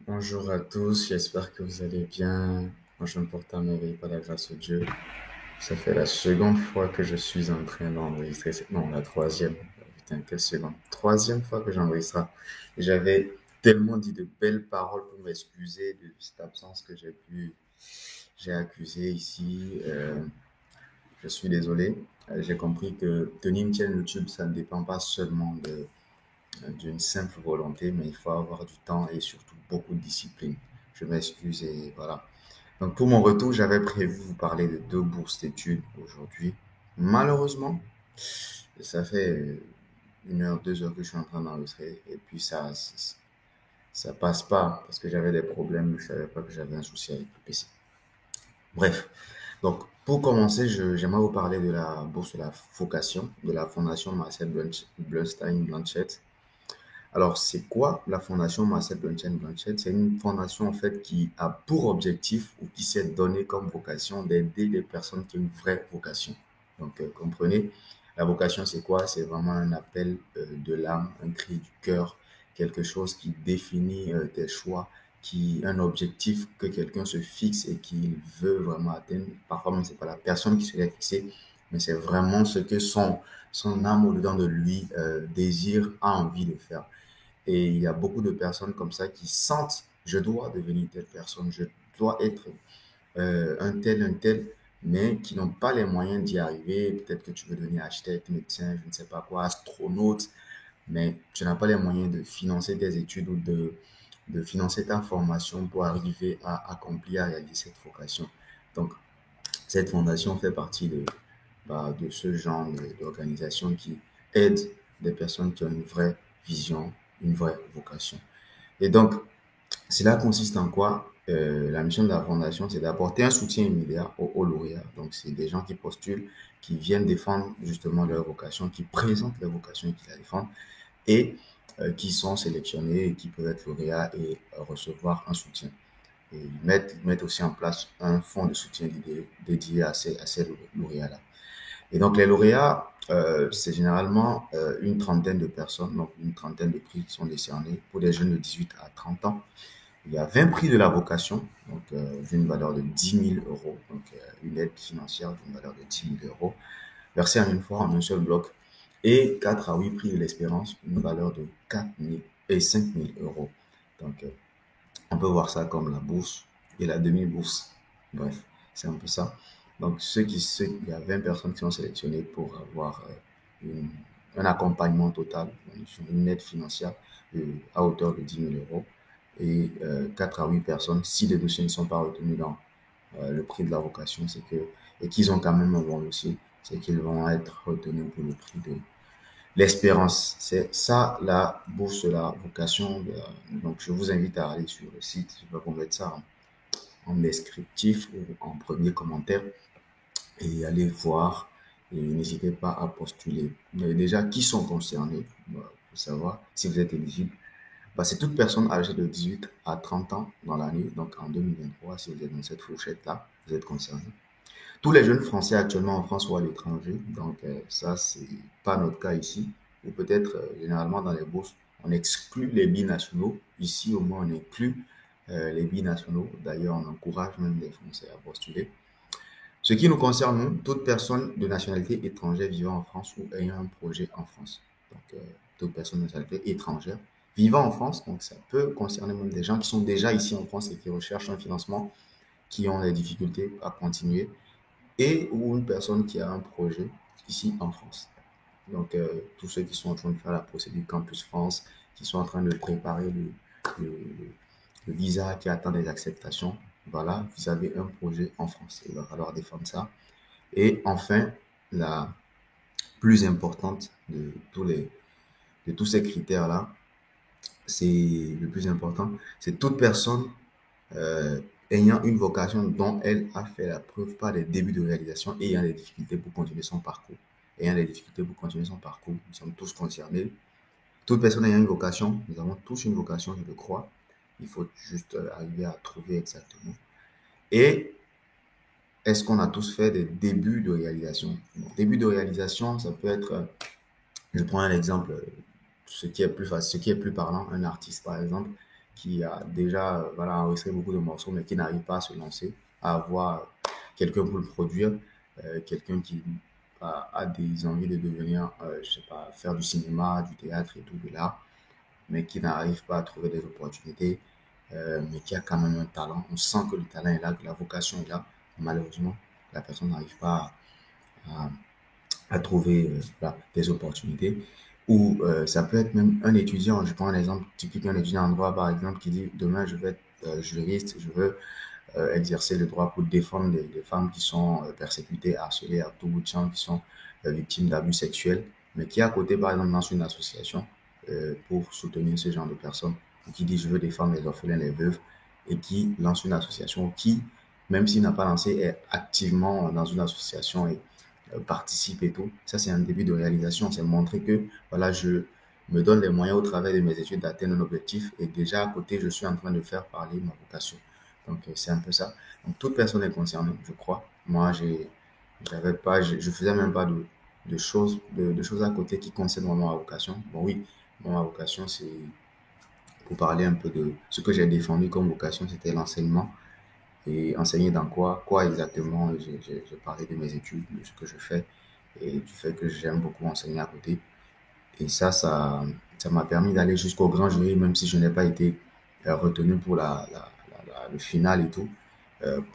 Bonjour à tous, j'espère que vous allez bien. Moi, je me porte à merveille par la grâce de Dieu. Ça fait la seconde fois que je suis en train d'enregistrer. Non, la troisième. Putain, quelle seconde. Troisième fois que j'enregistre. J'avais tellement dit de belles paroles pour m'excuser de cette absence que j'ai accusée ici. Je suis désolé. J'ai compris que tenir une chaîne YouTube, ça ne dépend pas seulement d'une simple volonté, mais il faut avoir du temps et surtout beaucoup de discipline. Je m'excuse et voilà. Donc pour mon retour, j'avais prévu vous parler de deux bourses d'études aujourd'hui. Malheureusement, ça fait 1 heure, 2 heures que je suis en train d'enregistrer et puis ça passe pas parce que j'avais des problèmes. Je savais pas que j'avais un souci avec le PC. Bref, donc pour commencer, j'aimerais vous parler de la bourse de la vocation de la fondation Marcel Blunstein Blanchette. Alors, c'est quoi la fondation Marcel Blanchette? C'est une fondation en fait qui a pour objectif ou qui s'est donné comme vocation d'aider les personnes qui ont une vraie vocation. Donc, comprenez, la vocation c'est quoi? C'est vraiment un appel de l'âme, un cri du cœur, quelque chose qui définit tes choix, un objectif que quelqu'un se fixe et qu'il veut vraiment atteindre. Parfois même c'est pas la personne qui se l'est fixé, mais c'est vraiment ce que son âme au-dedans de lui désire, a envie de faire. Et il y a beaucoup de personnes comme ça qui sentent, je dois devenir telle personne, je dois être un tel, mais qui n'ont pas les moyens d'y arriver. Peut-être que tu veux devenir architecte, médecin, je ne sais pas quoi, astronaute, mais tu n'as pas les moyens de financer tes études ou de financer ta formation pour arriver à accomplir, à réaliser cette vocation. Donc, cette fondation fait partie de ce genre d'organisation qui aide des personnes qui ont une vraie vision, une vraie vocation. Et donc, cela consiste en quoi? La mission de la fondation, c'est d'apporter un soutien immédiat aux lauréats. Donc, c'est des gens qui postulent, qui viennent défendre justement leur vocation, qui présentent leur vocation et qui la défendent, et qui sont sélectionnés et qui peuvent être lauréats et recevoir un soutien. Et ils mettent aussi en place un fonds de soutien dédié à ces lauréats-là. Et donc, les lauréats, c'est généralement une trentaine de personnes, donc une trentaine de prix qui sont décernés pour des jeunes de 18 à 30 ans. Il y a 20 prix de la vocation, donc d'une valeur de 10 000 euros, donc une aide financière d'une valeur de 10 000 euros, versée en une fois en un seul bloc, et 4 à 8 prix de l'espérance, une valeur de 4 000 et 5 000 euros. Donc, on peut voir ça comme la bourse et la demi-bourse. Bref, c'est un peu ça. Donc, il y a 20 personnes qui sont sélectionnées pour avoir un accompagnement total, une aide financière à hauteur de 10 000 euros. Et 4 à 8 personnes, si les dossiers ne sont pas retenus dans le prix de la vocation, et qu'ils ont quand même un bon dossier, c'est qu'ils vont être retenus pour le prix de l'espérance. C'est ça la bourse de la vocation. Donc, je vous invite à aller sur le site. Je vais vous mettre ça en descriptif ou en premier commentaire et aller voir. Et n'hésitez pas à postuler. Mais déjà, qui sont concernés? Il faut savoir si vous êtes éligible. Bah, c'est toute personne âgée de 18 à 30 ans dans l'année. Donc, en 2023, si vous êtes dans cette fourchette-là, vous êtes concerné. Tous les jeunes Français actuellement en France ou à l'étranger, donc ça, c'est pas notre cas ici. Ou peut-être, généralement, dans les bourses, on exclut les binationaux. Ici, au moins, on inclut les binationaux. D'ailleurs, on encourage même les Français à postuler. Ce qui nous concerne, nous, toute personne de nationalité étrangère vivant en France ou ayant un projet en France. Donc, toute personne de nationalité étrangère vivant en France, donc ça peut concerner même des gens qui sont déjà ici en France et qui recherchent un financement, qui ont des difficultés à continuer, et ou une personne qui a un projet ici en France. Donc, tous ceux qui sont en train de faire la procédure Campus France, qui sont en train de préparer le, le visa, qui attend des acceptations, voilà, vous avez un projet en France. Il va falloir défendre ça. Et enfin, la plus importante de tous ces critères-là, c'est le plus important, c'est toute personne euh, ayant une vocation dont elle a fait la preuve par des débuts de réalisation et ayant des difficultés pour continuer son parcours. Ayant des difficultés pour continuer son parcours, nous sommes tous concernés. Toute personne ayant une vocation, nous avons tous une vocation, je le crois. Il faut juste arriver à trouver exactement. Et est-ce qu'on a tous fait des débuts de réalisation? Bon, début de réalisation, ça peut être, je prends un exemple, ce qui est plus facile, ce qui est plus parlant, un artiste par exemple, qui a déjà voilà, enregistré beaucoup de morceaux, mais qui n'arrive pas à se lancer, à avoir quelqu'un pour le produire, quelqu'un qui a des envies de devenir, je sais pas, faire du cinéma, du théâtre et tout, de l'art, mais qui n'arrive pas à trouver des opportunités, mais qui a quand même un talent. On sent que le talent est là, que la vocation est là. Malheureusement, la personne n'arrive pas à, à trouver voilà, des opportunités. Ou ça peut être même un étudiant, je prends un exemple typique, un étudiant en droit par exemple, qui dit demain je vais être juriste, je veux exercer le droit pour défendre des femmes qui sont persécutées, harcelées à tout bout de champ, qui sont victimes d'abus sexuels, mais qui à côté par exemple lance une association pour soutenir ce genre de personnes, ou qui dit je veux défendre les orphelins, les veuves, et qui lance une association qui, même s'il n'a pas lancé, est activement dans une association et participe et tout. Ça, c'est un début de réalisation. C'est montrer que, voilà, je me donne les moyens au travers de mes études d'atteindre un objectif et déjà à côté, je suis en train de faire parler ma vocation. Donc, c'est un peu ça. Donc, toute personne est concernée, je crois. Moi, j'avais pas, je faisais même pas de choses à côté qui concernent vraiment ma vocation. Bon, oui, ma vocation, c'est pour parler un peu de ce que j'ai défendu comme vocation, c'était l'enseignement. Et enseigner dans quoi? Quoi exactement? J'ai parlé de mes études, de ce que je fais et du fait que j'aime beaucoup enseigner à côté. Et ça m'a permis d'aller jusqu'au grand jury, même si je n'ai pas été retenu pour le final et tout,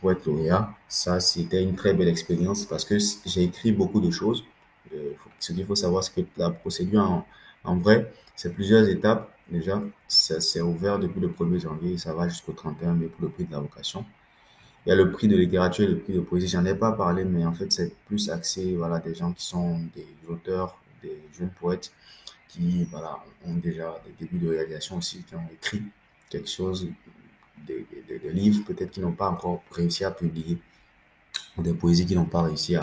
pour être lauréat. Ça, c'était une très belle expérience parce que j'ai écrit beaucoup de choses. Ce qu'il faut savoir, c'est que la procédure en vrai, c'est plusieurs étapes. Déjà, ça s'est ouvert depuis le 1er janvier et ça va jusqu'au 31 mai pour le prix de la vocation. Il y a le prix de littérature et le prix de poésie. J'en ai pas parlé, mais en fait, c'est plus axé, voilà, des gens qui sont des auteurs, des jeunes poètes qui, voilà, ont déjà des débuts de réalisation aussi, qui ont écrit quelque chose, des livres peut-être qui n'ont pas encore réussi à publier, ou des poésies qui n'ont pas réussi à,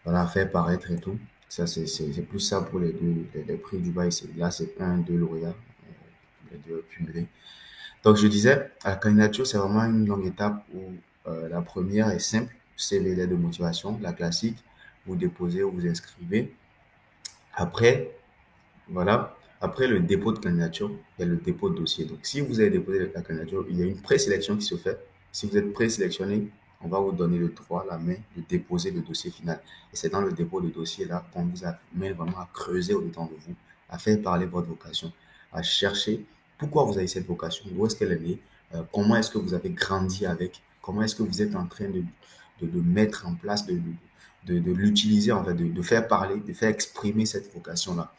voilà, faire paraître et tout. Ça, c'est plus ça pour les prix du bail. Là, c'est un, deux lauréats, les deux cumulés. Donc, je disais, la candidature, c'est vraiment une longue étape où la première est simple, CV, lettre de motivation, la classique. Vous déposez ou vous inscrivez. Après, voilà, après le dépôt de candidature, il y a le dépôt de dossier. Donc, si vous avez déposé la candidature, il y a une présélection qui se fait. Si vous êtes présélectionné, on va vous donner le droit, la main, de déposer le dossier final. Et c'est dans le dépôt de dossier là qu'on vous amène vraiment à creuser au-dedans de vous, à faire parler votre vocation, à chercher pourquoi vous avez cette vocation, où est-ce qu'elle est née, comment est-ce que vous avez grandi avec, comment est-ce que vous êtes en train de mettre en place, de l'utiliser, en fait, de faire parler, de faire exprimer cette vocation-là.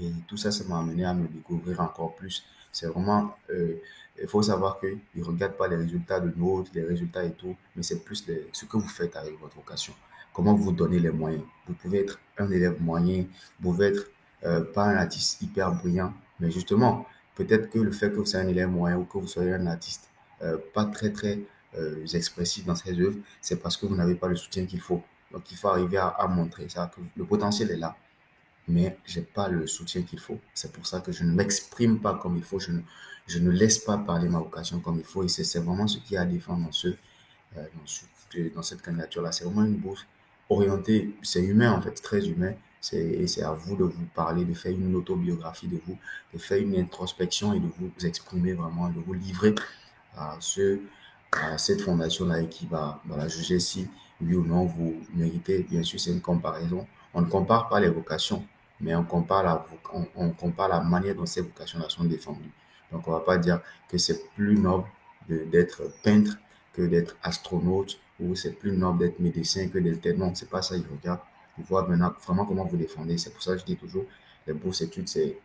Et tout ça, ça m'a amené à me découvrir encore plus. C'est vraiment, il faut savoir qu'ils ne regardent pas les résultats de notes, les résultats et tout, mais c'est plus ce que vous faites avec votre vocation. Comment vous donnez les moyens. Vous pouvez être un élève moyen, vous pouvez être pas un artiste hyper brillant, mais justement, peut-être que le fait que vous soyez un élève moyen ou que vous soyez un artiste pas très expressif dans ses œuvres, c'est parce que vous n'avez pas le soutien qu'il faut. Donc, il faut arriver à montrer ça, que le potentiel est là, mais j'ai pas le soutien qu'il faut. C'est pour ça que je ne m'exprime pas comme il faut, je ne laisse pas parler ma vocation comme il faut, et c'est vraiment ce qui est à défendre dans cette candidature-là. C'est vraiment une bourse orientée, c'est humain en fait, très humain, et c'est à vous de vous parler, de faire une autobiographie de vous, de faire une introspection et de vous exprimer vraiment, de vous livrer à, ce, à cette fondation-là et qui va voilà, juger si oui ou non vous méritez. Bien sûr, c'est une comparaison. On ne compare pas les vocations, mais on compare la manière dont ces vocations-là sont défendues. Donc, on ne va pas dire que c'est plus noble d'être peintre que d'être astronaute ou c'est plus noble d'être médecin que d'être tel. Non, c'est pas ça. Ils regardent, ils voient maintenant vraiment comment vous défendez. C'est pour ça que je dis toujours, les bourses études, c'est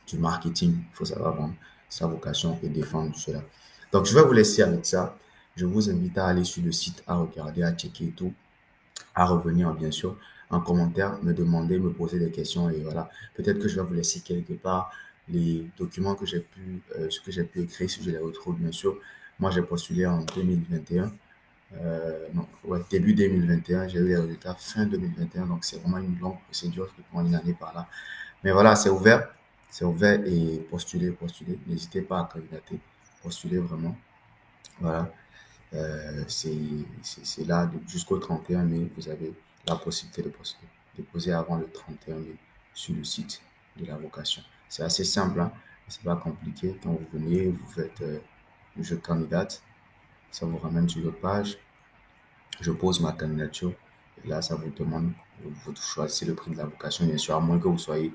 du marketing. Il faut savoir vendre sa vocation et défendre cela. Donc, je vais vous laisser avec ça. Je vous invite à aller sur le site, à regarder, à checker tout, à revenir, bien sûr, en commentaire, me demander, me poser des questions. Et voilà, peut-être que je vais vous laisser quelque part les documents que j'ai pu, ce que j'ai pu écrire, si je les retrouve, bien sûr. Moi, j'ai postulé en 2021. Non, ouais, début 2021, j'ai eu les résultats fin 2021, donc c'est vraiment une longue procédure qui prend une année par là. Mais voilà, c'est ouvert et postulez, postulez. N'hésitez pas à candidater, postulez vraiment. Voilà, c'est là jusqu'au 31 mai, vous avez la possibilité de postuler. Déposer avant le 31 mai sur le site de la vocation. C'est assez simple, hein. C'est pas compliqué. Quand vous venez, vous faites je candidate, ça vous ramène sur votre page, je pose ma candidature. Et là, ça vous demande, vous choisissez le prix de la vocation, bien sûr, à moins que vous soyez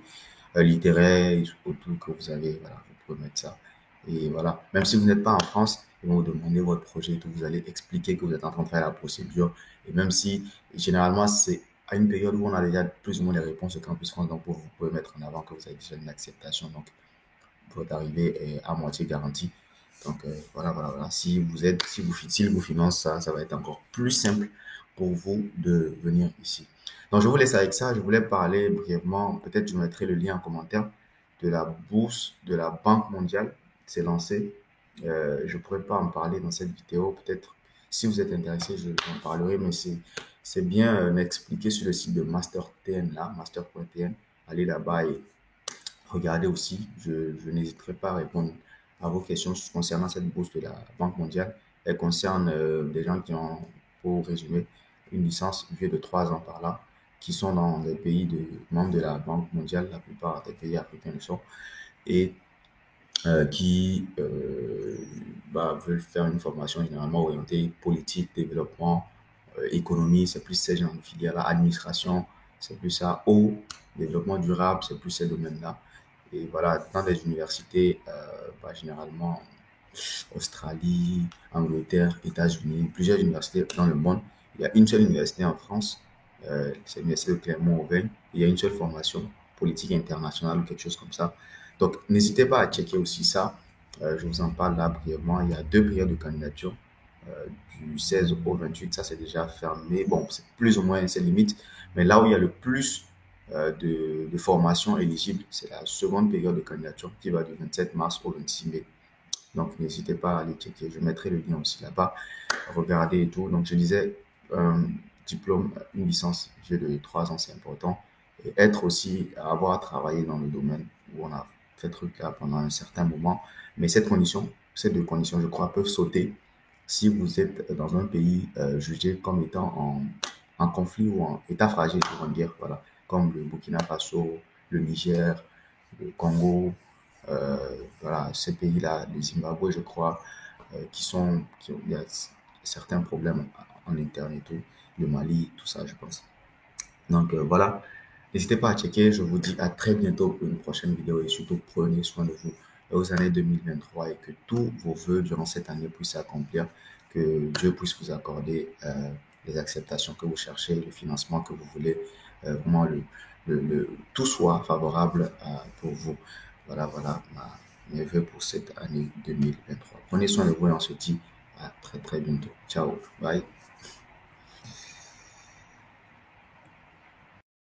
littéraire, autour que vous avez, voilà, vous pouvez mettre ça. Et voilà, même si vous n'êtes pas en France, ils vont vous demander votre projet et tout, vous allez expliquer que vous êtes en train de faire la procédure. Et même si, généralement, c'est à une période où on a déjà plus ou moins les réponses au Campus France, donc vous pouvez mettre en avant que vous avez déjà une acceptation. Donc, votre arrivée est à moitié garantie. Donc voilà. Si vous finance ça, ça va être encore plus simple pour vous de venir ici. Donc je vous laisse avec ça. Je voulais parler brièvement, peut-être je mettrai le lien en commentaire de la bourse de la Banque mondiale. C'est lancé. Je ne pourrais pas en parler dans cette vidéo. Peut-être si vous êtes intéressé, je en parlerai, mais c'est bien expliqué sur le site de MasterTN là, master.tn. Allez là-bas et regardez aussi. Je n'hésiterai pas à répondre à vos questions concernant cette bourse de la Banque mondiale. Elle concerne des gens qui ont, pour résumer, une licence vieux de 3 ans par là, qui sont dans des pays membres de la Banque mondiale, la plupart des pays africains le sont, et qui veulent faire une formation généralement orientée politique, développement, économie, c'est plus ces gens de filière-là, administration, c'est plus ça, eau, développement durable, c'est plus ces domaines-là. Et voilà, dans des universités, généralement Australie, Angleterre, États-Unis, plusieurs universités dans le monde. Il y a une seule université en France, c'est l'université de Clermont-Auvergne. Il y a une seule formation, politique internationale ou quelque chose comme ça. Donc, n'hésitez pas à checker aussi ça. Je vous en parle là brièvement. Il y a 2 périodes de candidature euh, du 16 au 28. Ça, c'est déjà fermé. Bon, c'est plus ou moins, c'est limite. Mais là où il y a le plus de formations éligibles, c'est la seconde période de candidature qui va du 27 mars au 26 mai. Donc, n'hésitez pas à aller checker. Je mettrai le lien aussi là-bas. Regardez et tout. Donc, je disais, diplôme, une licence vieux de 3 ans, c'est important. Et être aussi, avoir travaillé dans le domaine où on a fait truc là pendant un certain moment. Mais ces 2 conditions, je crois, peuvent sauter si vous êtes dans un pays jugé comme étant en conflit ou en état fragile pour en dire, voilà, comme le Burkina Faso, le Niger, le Congo, voilà, ces pays-là, le Zimbabwe, je crois, il y a certains problèmes en interne et tout, le Mali, tout ça, je pense. Donc voilà, n'hésitez pas à checker. Je vous dis à très bientôt pour une prochaine vidéo et surtout prenez soin de vous aux années 2023 et que tous vos vœux durant cette année puissent s'accomplir, que Dieu puisse vous accorder les acceptations que vous cherchez, le financement que vous voulez, vraiment tout soit favorable pour vous. Voilà mes vœux pour cette année 2023. Prenez soin de vous et on se dit à très très bientôt. Ciao, bye.